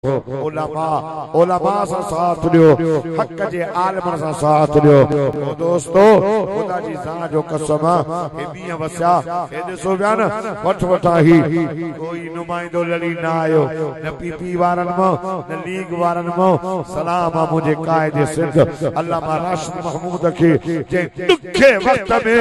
उलमा सा साथ लियो, हक जे आलिमन सा साथ लियो। ओ दोस्तो खुदा जी जान जो कसम हे बिया वसिया हे ॾिसो पिया न वठ वठा ही कोई नुमाइंदो लड़ी ना आयो न पीपी वारन मो न लीग वारन मो। सलाम मुझे कायदे सिंध अल्लामा राशिद महमूद के जे दुखे वक्त में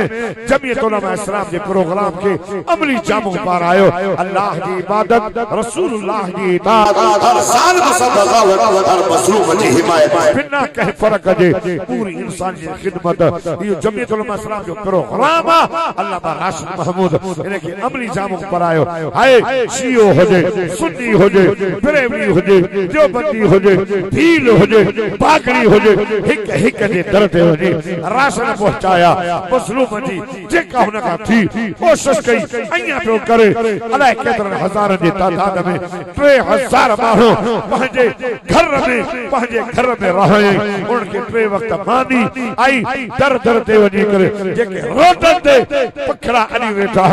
जमीयत उलमा इस्लाम जे प्रोग्राम के अमली जामो पार आयो। अल्लाह की इबादत रसूलुल्लाह की इताअत साल मसलूम जी हिमायत बिना कहीं फर्क जे पूरी इंसान की खिदमत यो जमीयत उलमा इस्लाम जो प्रोग्राम अल्लामा राशिद महमूद इनके अमली जामो पर आयो। हाय शियो होजे सुन्नी होजे बरेलवी होजे देवबंदी होजे भील होजे पाकड़ी होजे हिक हिक जे दर ते वञी राशन पहुंचाया। मसलूम जी जेका हुन का थी कोशिश कई अया पियो करे अलाए केतरन हज़ारन जी तादाद में 3000 माण्हू पंहिंजे घर में रहे। उनके 3 वक्त मानी आई दर दर ते वञी करे जेके रोटन ते पखड़ा अनी वेठा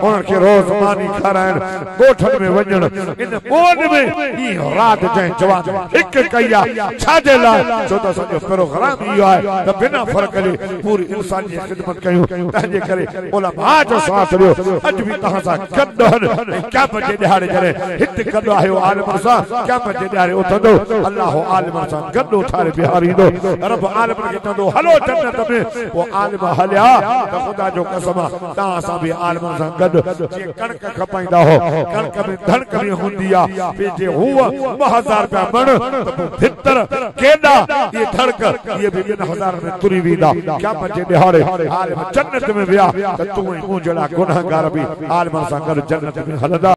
उनके रोज मानी खारायण गोठन में वञण इन मोन में ई रात जे जवान हिक कया छाजे ला छो त सॼो प्रोग्राम इहो आहे त बिना फर्क जे पूरी इंसान जी खिदमत कयूं। तंहिंजे करे उलमा जो साथ लियो अॼु बि तव्हां सां गॾु आहिनि। क़यामत जे ॾियारे जॾहिं हिते गॾु आहियो आलिमन सां क़यामत जे ॾियारे उथंदो अल्लाह आलिमन सां गॾु उथारे बीहारींदो। रब आलिमन खे चवंदो हलो जन्नत में। पोइ आलिम हलिया त ख़ुदा जो कसम तव्हां सां बि आलिमन सां गॾु जीअं कणक खपाईंदा हो कणक में धणक में हूंदी आहे जे हूअ 1000 रुपया मण त पोइ भितर केॾा ये धणक ये बि 1000 में तुरी वेंदा। क़यामत जे ॾियारे आलिम जन्नत में विया त तूं ऐं मूं जहिड़ा गुनाहगार बि आलिमन सां गॾु जन्नत में हलंदा।